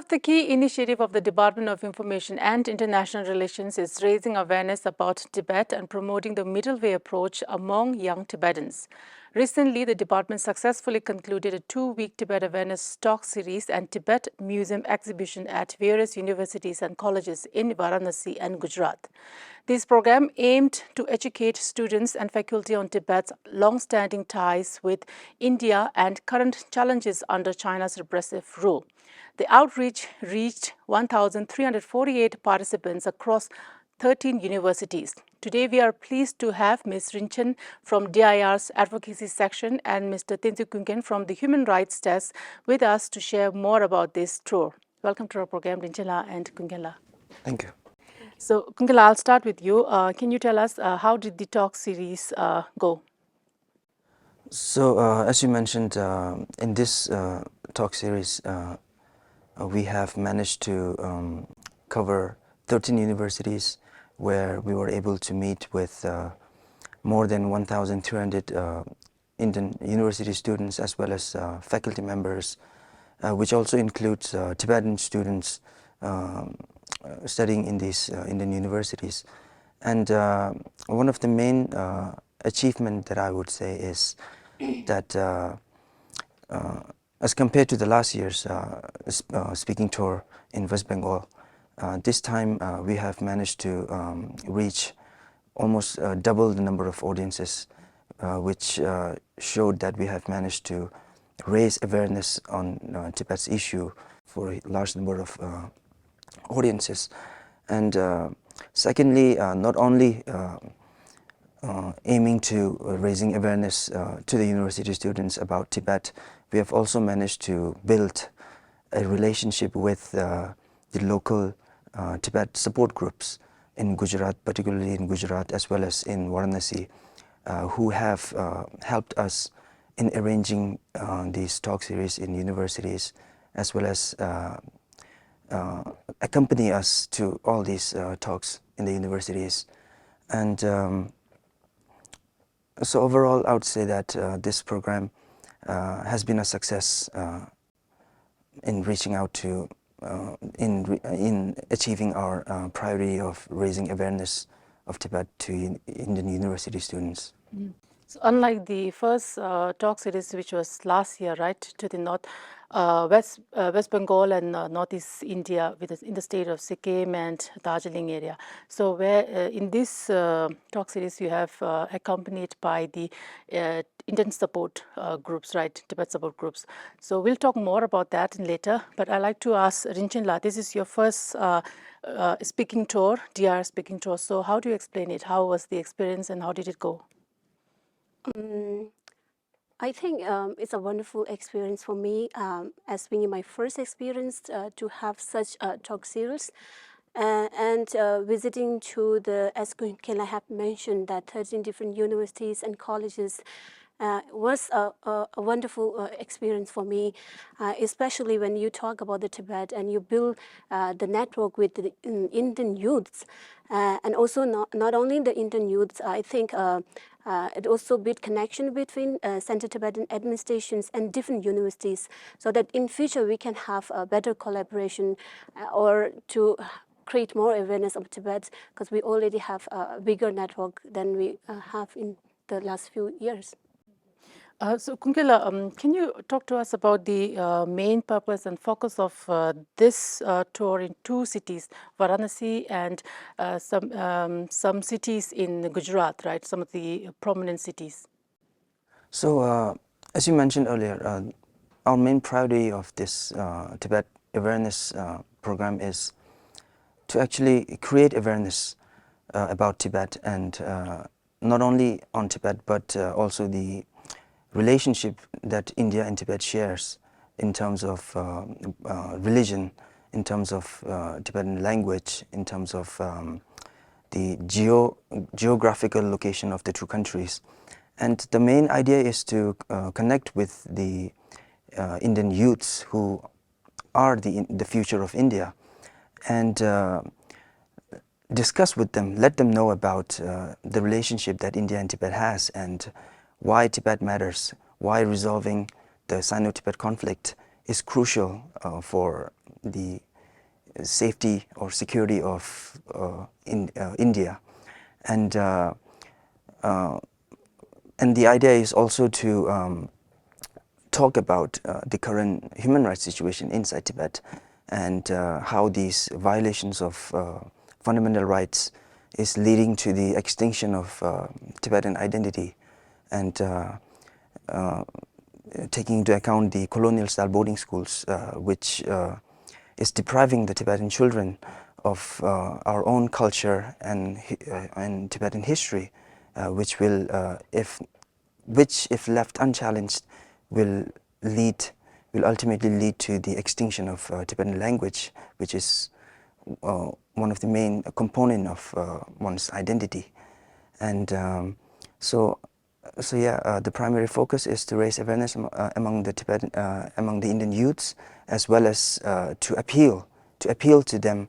of the key initiatives of the Department of Information and International Relations is raising awareness about Tibet and promoting the middle way approach among young Tibetans. Recently, the department successfully concluded a 2-week Tibet Awareness talk series and Tibet Museum exhibition at various universities and colleges in Varanasi and Gujarat. This program aimed to educate students and faculty on Tibet's long-standing ties with India and current challenges under China's repressive rule. The outreach reached 1,348 participants across 13 universities. Today, we are pleased to have Miss Rinchen from DIIR's Advocacy section and Mr. Tenzin Kunkhen from the Human Rights Desk with us to share more about this tour. Welcome to our program, Rinchen and Kunkhen. Thank you. So, Kunkhen, I'll start with you. Can you tell us how did the talk series go? So, as you mentioned, in this talk series, we have managed to cover 13 universities where we were able to meet with more than 1,300 Indian university students as well as faculty members, which also includes Tibetan students studying in these Indian universities. And one of the main achievements that I would say is that as compared to the last year's speaking tour in West Bengal, this time we have managed to reach almost double the number of audiences, which showed that we have managed to raise awareness on Tibet's issue for a large number of audiences. And secondly, not only aiming to raising awareness to the university students about Tibet, we have also managed to build a relationship with the local Tibet support groups in Gujarat, particularly in Gujarat as well as in Varanasi, who have helped us in arranging these talk series in universities as well as accompany us to all these talks in the universities. And so overall, I would say that this program has been a success in reaching out to, in achieving our priority of raising awareness of Tibet to Indian university students. Mm. So unlike the first talk series, which was last year, right, to the north, West Bengal and Northeast India, in the state of Sikkim and Darjeeling area. So where in this talk series, you have accompanied by the Indian support groups, right, Tibet support groups. So we'll talk more about that later. But I'd like to ask Rinchen, this is your first speaking tour, DIIR speaking tour. So how do you explain it? How was the experience and how did it go? I think it's a wonderful experience for me, as being my first experience to have such a talk series. And visiting to the, as Kunkhen have mentioned, that 13 different universities and colleges was a wonderful experience for me, especially when you talk about the Tibet and you build the network with the Indian youths. And also not only the Indian youths, I think it also built connection between Central Tibetan administrations and different universities, so that in future we can have a better collaboration or to create more awareness of Tibet, because we already have a bigger network than we have in the last few years. So Kunkhen, can you talk to us about the main purpose and focus of this tour in 2 cities, Varanasi and some cities in Gujarat, right? Some of the prominent cities. So as you mentioned earlier, our main priority of this Tibet Awareness program is to actually create awareness about Tibet, and not only on Tibet but also the relationship that India and Tibet shares in terms of religion, in terms of Tibetan language, in terms of the geographical location of the 2 countries. And the main idea is to connect with the Indian youths who are the future of India, and discuss with them, let them know about the relationship that India and Tibet has, and why Tibet matters, why resolving the Sino-Tibet conflict is crucial for the safety or security of India, and the idea is also to talk about the current human rights situation inside Tibet, and how these violations of fundamental rights is leading to the extinction of Tibetan identity, and taking into account the colonial-style boarding schools, which is depriving the Tibetan children of our own culture and Tibetan history, which, if left unchallenged, will ultimately lead to the extinction of Tibetan language, which is one of the main components of one's identity. And so yeah, the primary focus is to raise awareness among the Indian youths, as well as to appeal to them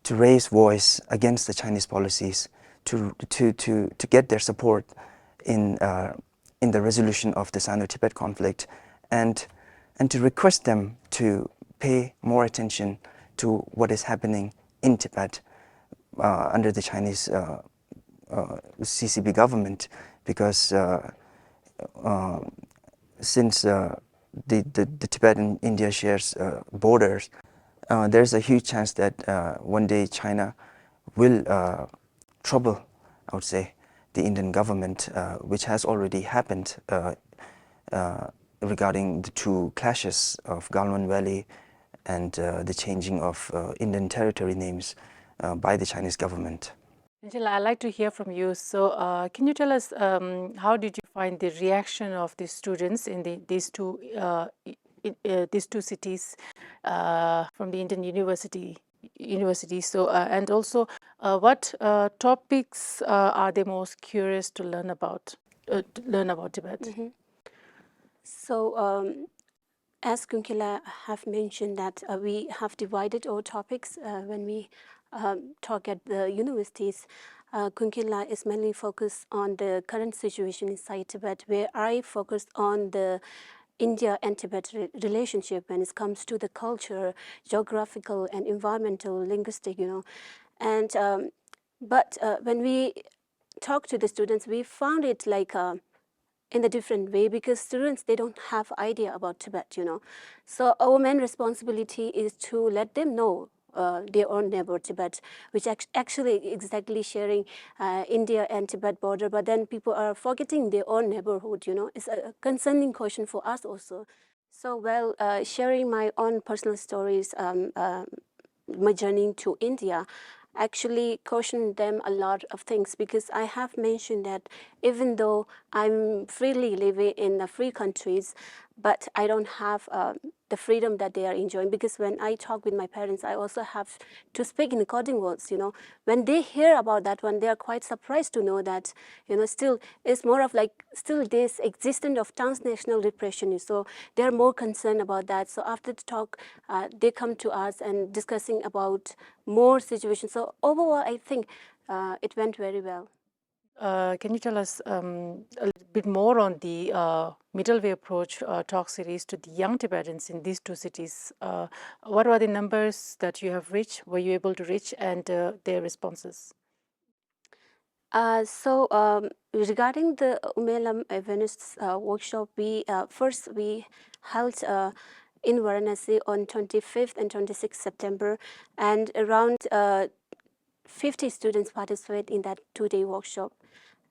to raise voice against the Chinese policies, to get their support in the resolution of the Sino-Tibet conflict, and to request them to pay more attention to what is happening in Tibet under the Chinese CCP government, because since the Tibet and India shares borders, there's a huge chance that one day China will trouble, I would say, the Indian government, which has already happened regarding the two clashes of Galwan Valley and the changing of Indian territory names by the Chinese government. Angela, I'd like to hear from you. So can you tell us how did you find the reaction of the students in these two cities from the Indian university? So and also what topics are they most curious to learn about Tibet? Mm-hmm. So as Kunkhen have mentioned that we have divided our topics when we talk at the universities. Kunkhen is mainly focused on the current situation inside Tibet, where I focused on the India and Tibet relationship when it comes to the culture, geographical and environmental, linguistic, And but when we talk to the students, we found it like in a different way, because students, they don't have idea about Tibet, So our main responsibility is to let them know their own neighbor Tibet, which actually exactly sharing India and Tibet border, but then people are forgetting their own neighborhood, It's a concerning question for us also. So sharing my own personal stories, my journey to India, actually cautioned them a lot of things, because I have mentioned that even though I'm freely living in the free countries, but I don't have the freedom that they are enjoying, because when I talk with my parents, I also have to speak in the coding words, When they hear about that one, they are quite surprised to know that, still it's more of like still this existence of transnational repression. So they are more concerned about that. So after the talk, they come to us and discussing about more situations. So overall, I think it went very well. Can you tell us a little bit more on the middle way approach talk series to the young Tibetans in these two cities? What are the numbers that you have reached, were you able to reach, and their responses? Regarding the Umelam Awareness workshop, we held in Varanasi on 25th and 26th September, and around 50 students participate in that two-day workshop.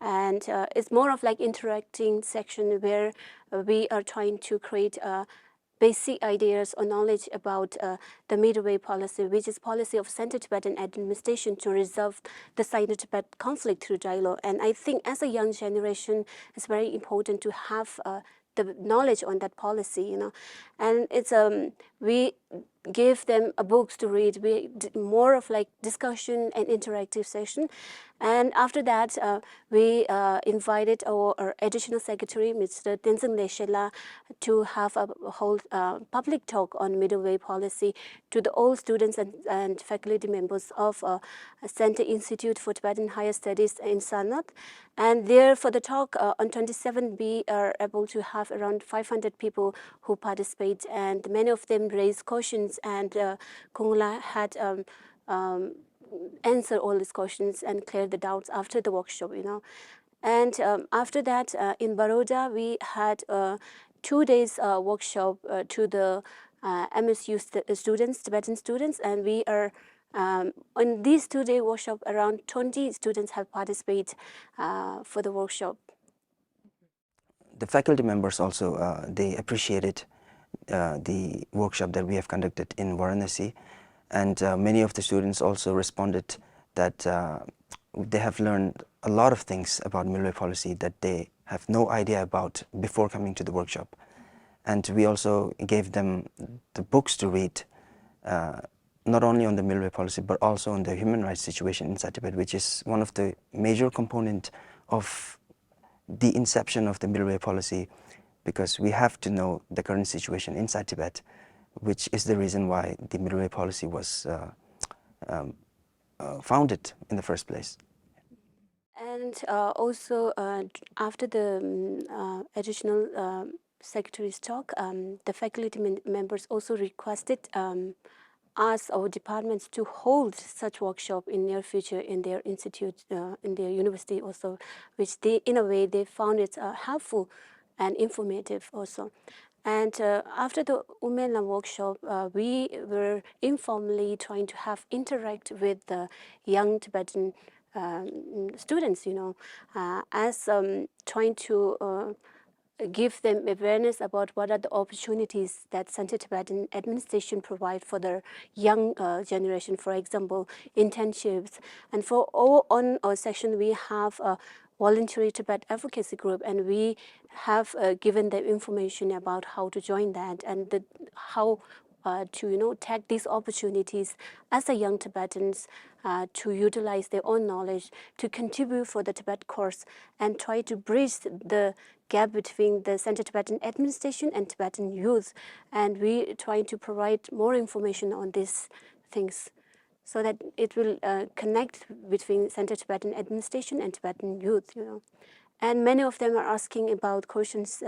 And it's more of like interacting section where we are trying to create basic ideas or knowledge about the Middle-way policy, which is policy of Central Tibetan administration to resolve the Sino-Tibet conflict through dialogue. And I think as a young generation, it's very important to have the knowledge on that policy, And it's we gave them books to read. We did more of like discussion and interactive session. And after that, we invited our additional secretary, Mr. Tenzin Kunkhen, to have a whole public talk on middle way policy to the all students and faculty members of Center Institute for Tibetan Higher Studies in Sanat. And there for the talk on 27, we are able to have around 500 people who participate, and many of them raise questions questions, and Kongla had answered all these questions and cleared the doubts after the workshop, And after that, in Baroda, we had 2 days workshop to the MSU students, Tibetan students, and we are on these 2-day workshop, around 20 students have participated for the workshop. The faculty members also, they appreciated the workshop that we have conducted in Varanasi, and many of the students also responded that they have learned a lot of things about middle way policy that they have no idea about before coming to the workshop. And we also gave them the books to read, not only on the middle way policy, but also on the human rights situation inside Tibet, which is one of the major component of the inception of the middle way policy, because we have to know the current situation inside Tibet, which is the reason why the middle way policy was founded in the first place. And also, after the additional secretary's talk, the faculty members also requested us, our departments, to hold such workshop in near future in their institute, in their university also, which they, in a way, they found it helpful and informative also. And after the Umela workshop, we were informally trying to have interact with the young Tibetan students, as trying to give them awareness about what are the opportunities that Central Tibetan administration provide for the young generation, for example, internships. And for all on our section, we have a voluntary Tibet advocacy group, and we have given them information about how to join that and how to take these opportunities as a young Tibetans to utilize their own knowledge to contribute for the Tibet course and try to bridge the gap between the Central Tibetan administration and Tibetan youth. And we try to provide more information on these things so that it will connect between Central Tibetan administration and Tibetan youth. And many of them are asking about questions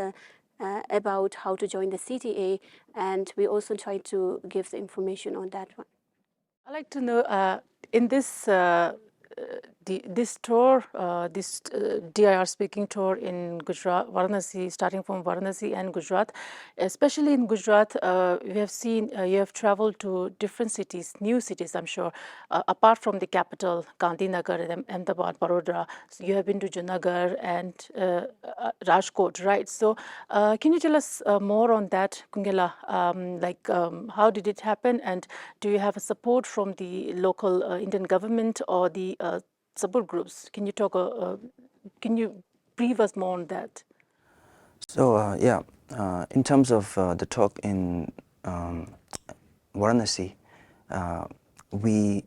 about how to join the CTA, and we also try to give the information on that one. I'd like to know, in this this tour, this DIIR speaking tour in Gujarat, Varanasi, starting from Varanasi and Gujarat, especially in Gujarat, we have seen you have traveled to different cities, new cities, I'm sure, apart from the capital, Gandhinagar and Ahmedabad, Baroda. So you have been to Junagadh and Rajkot, right? So can you tell us more on that, Kungela? How did it happen, and do you have a support from the local Indian government or the support groups? Can you talk? Can you brief us more on that? So in terms of the talk in Varanasi, we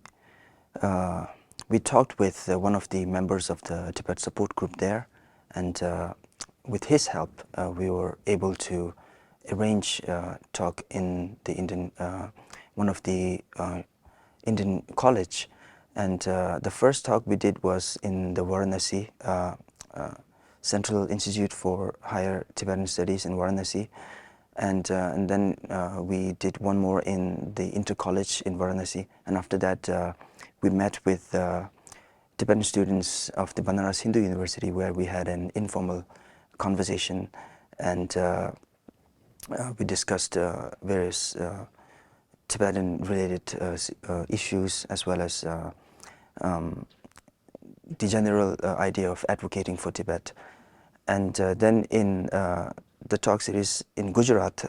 talked with one of the members of the Tibet support group there, and with his help, we were able to arrange a talk in the Indian, one of the Indian college. And the first talk we did was in the Varanasi Central Institute for Higher Tibetan Studies in Varanasi, and then we did one more in the Inter College in Varanasi, and after that we met with Tibetan students of the Banaras Hindu University, where we had an informal conversation, and we discussed various Tibetan-related issues, as well as the general idea of advocating for Tibet. And then in the talk series in Gujarat,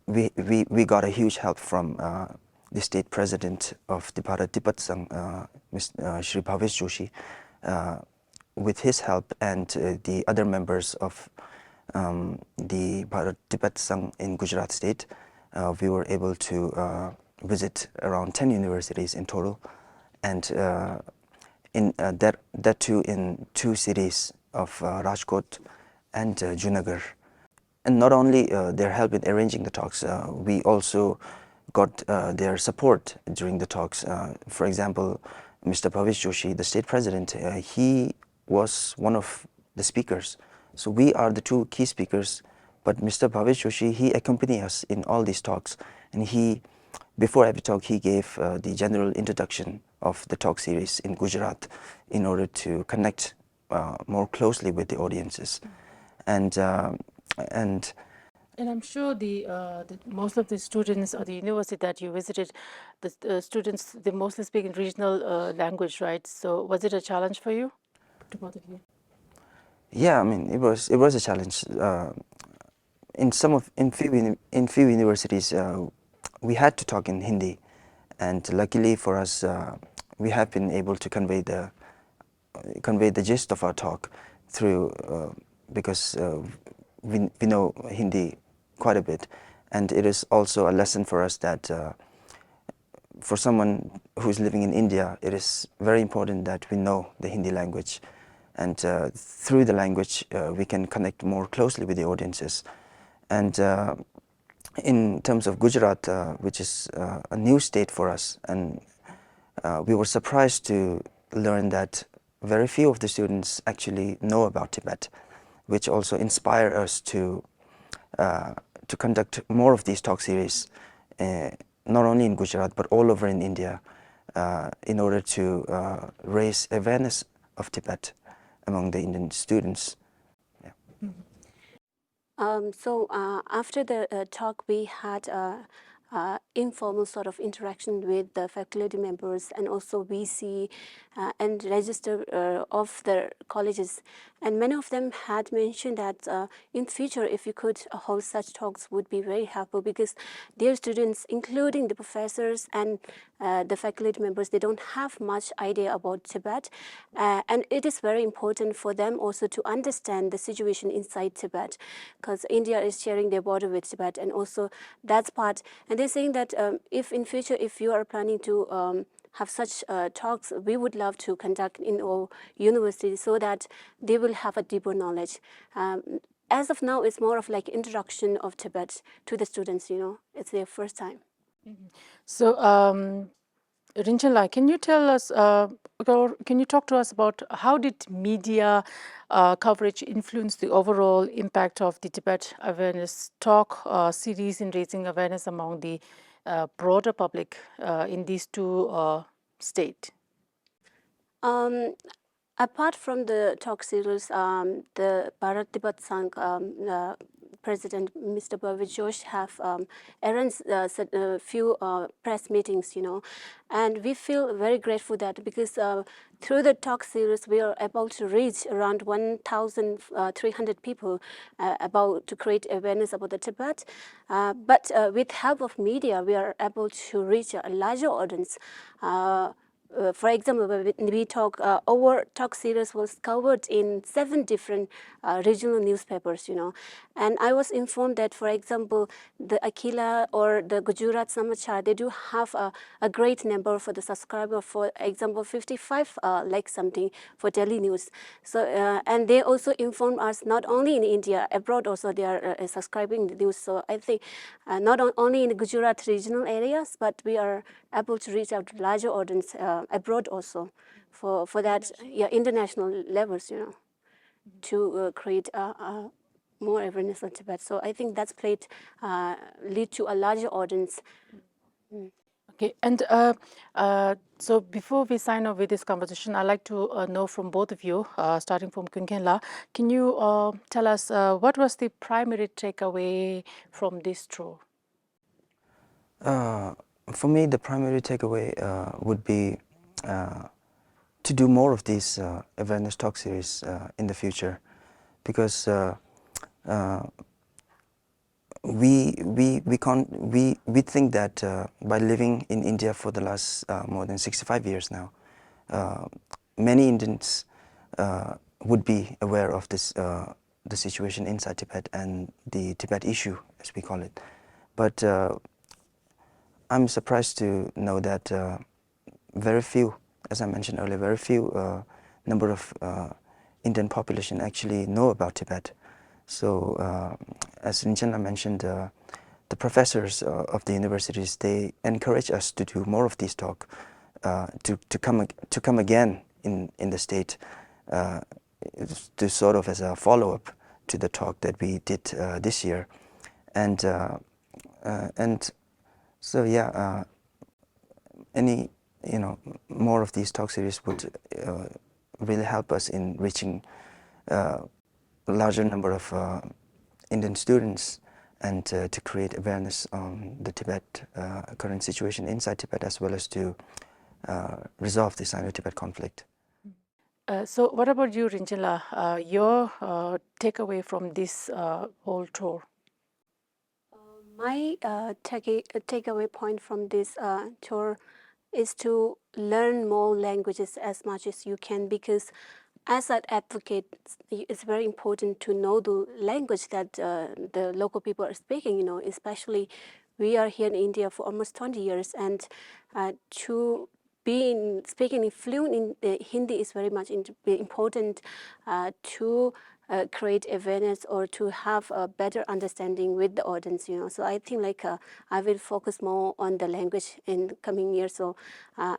we got a huge help from the state president of the Bharat Tibetan Sangh, Shri Bhavesh Joshi. With his help and the other members of the Bharat Tibetan Sangh in Gujarat state, we were able to visit around 10 universities in total, and in that too in 2 cities of Rajkot and Junagadh. And not only their help in arranging the talks, we also got their support during the talks. For example, Mr. Bhavesh Joshi, the state president, he was one of the speakers. So we are the 2 key speakers But Mr. Bhavesh Joshi, he accompanied us in all these talks, and before every talk, he gave the general introduction of the talk series in Gujarat in order to connect more closely with the audiences. And I'm sure most of the students at the university that you visited, the students, they mostly speak in regional language, right? So was it a challenge for you, to both of you? yeah, I mean, it was a challenge. In few universities, we had to talk in Hindi, and luckily for us, we have been able to convey the gist of our talk through because we know Hindi quite a bit, and it is also a lesson for us that for someone who is living in India, it is very important that we know the Hindi language, and through the language we can connect more closely with the audiences. And in terms of Gujarat, which is a new state for us, and we were surprised to learn that very few of the students actually know about Tibet, which also inspired us to conduct more of these talk series, not only in Gujarat but all over in India, in order to raise awareness of Tibet among the Indian students. Yeah. So after the talk, we had informal sort of interaction with the faculty members and also VC and register of the colleges. And many of them had mentioned that in future, if you could hold such talks, would be very helpful, because their students, including the professors and the faculty members, they don't have much idea about Tibet. And it is very important for them also to understand the situation inside Tibet, because India is sharing their border with Tibet, and also that's part. And they're saying that if in future, if you are planning to have such talks, we would love to conduct in our university so that they will have a deeper knowledge. As of now, it's more of like introduction of Tibet to the students, it's their first time. So, Rinchen, can you tell us, or can you talk to us about how did media coverage influence the overall impact of the Tibet Awareness talk series in raising awareness among the broader public in these two states? Apart from the talk series, the Bharat Tibet Sangh President Mr. Bhavesh Joshi have arranged a few press meetings, and we feel very grateful that because through the talk series we are able to reach around 1,300 people about to create awareness about the Tibet. But with help of media, we are able to reach a larger audience. For example, when we talk, our talk series was covered in 7 different regional newspapers, And I was informed that, for example, the Akila or the Gujarat Samachar, they do have a great number for the subscriber, for example, 55 like something for Delhi News. So, and they also inform us not only in India, abroad also they are subscribing the news. So I think not only in the Gujarat regional areas, but we are able to reach out to larger audience abroad also for that international levels, to create more awareness on Tibet. So I think that's played lead to a larger audience. Okay, and so before we sign off with this conversation, I'd like to know from both of you, starting from Kunkhen, can you tell us what was the primary takeaway from this tour? For me, the primary takeaway would be to do more of these awareness talk series in the future, because we think that by living in India for the last more than 65 years now, many Indians would be aware of this the situation inside Tibet and the Tibet issue, as we call it. But I'm surprised to know that very few, as I mentioned earlier, very few number of Indian population actually know about Tibet. So as Rinchen mentioned, the professors of the universities, they encourage us to do more of these talk, to come again in the state, to sort of as a follow-up to the talk that we did this year, and so yeah, any more of these talk series would really help us in reaching a larger number of Indian students, and to create awareness on the Tibet current situation inside Tibet, as well as to resolve the Sino-Tibet conflict. So what about you, Rinchen? Your takeaway from this whole tour? My takeaway point from this tour is to learn more languages as much as you can, because as an advocate, it's very important to know the language that the local people are speaking, especially we are here in India for almost 20 years, and to speaking fluent in Hindi is very much important to create awareness or to have a better understanding with the audience, So I think I will focus more on the language in coming years. So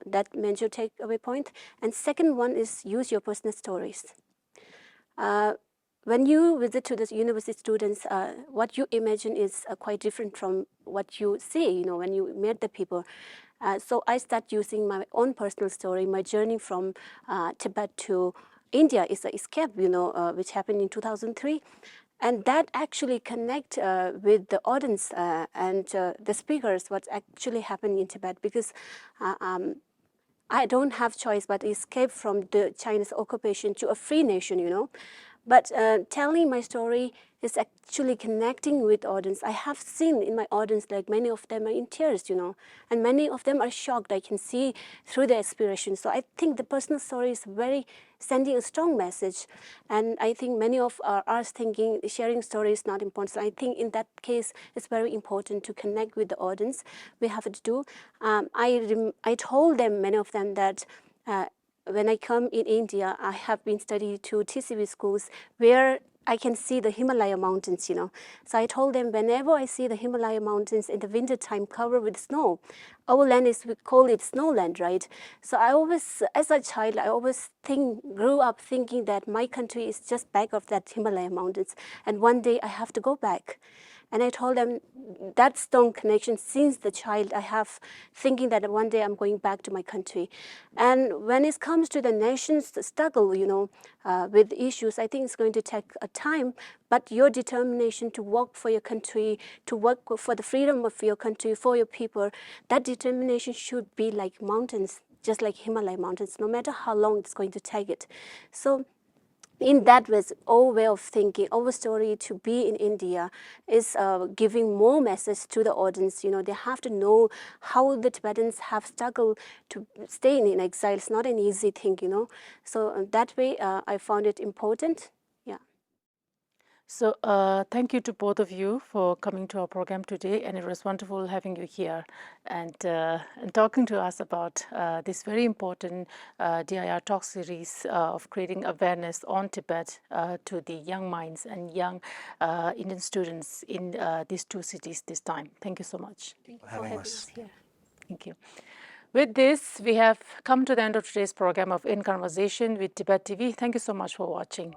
that major takeaway point. And second one is use your personal stories. When you visit to the university students, what you imagine is quite different from what you see, when you meet the people. So I start using my own personal story. My journey from Tibet to India is an escape, which happened in 2003. And that actually connect with the audience and the speakers, what's actually happening in Tibet, because I don't have choice but escape from the Chinese occupation to a free nation, But telling my story is actually connecting with audience. I have seen in my audience, like many of them are in tears, and many of them are shocked. I can see through their expression. So I think the personal story is sending a strong message. And I think many of us thinking sharing story is not important. So I think in that case, it's very important to connect with the audience. We have to do. I told them, many of them, that when I come in India, I have been studying to TCV schools where I can see the Himalaya mountains, So I told them, whenever I see the Himalaya mountains in the winter time covered with snow, our land we call it snowland, right? So I always, as a child, grew up thinking that my country is just back of that Himalaya mountains, and one day I have to go back. And I told them that strong connection since the child I have, thinking that one day I'm going back to my country. And when it comes to the nation's struggle, with issues, I think it's going to take a time, but your determination to work for your country, to work for the freedom of your country, for your people, that determination should be like mountains, just like Himalaya mountains, no matter how long it's going to take it. So in that way of thinking, our story to be in India is giving more message to the audience. They have to know how the Tibetans have struggled to stay in exile. It's not an easy thing, So that way, I found it important. Yeah. So thank you to both of you for coming to our program today, and it was wonderful having you here and talking to us about this very important DIIR talk series of creating awareness on Tibet to the young minds and young Indian students in these two cities this time. Thank you so much. Thank you for having us here. Thank you. With this, we have come to the end of today's program of In Conversation with Tibettv. Thank you so much for watching.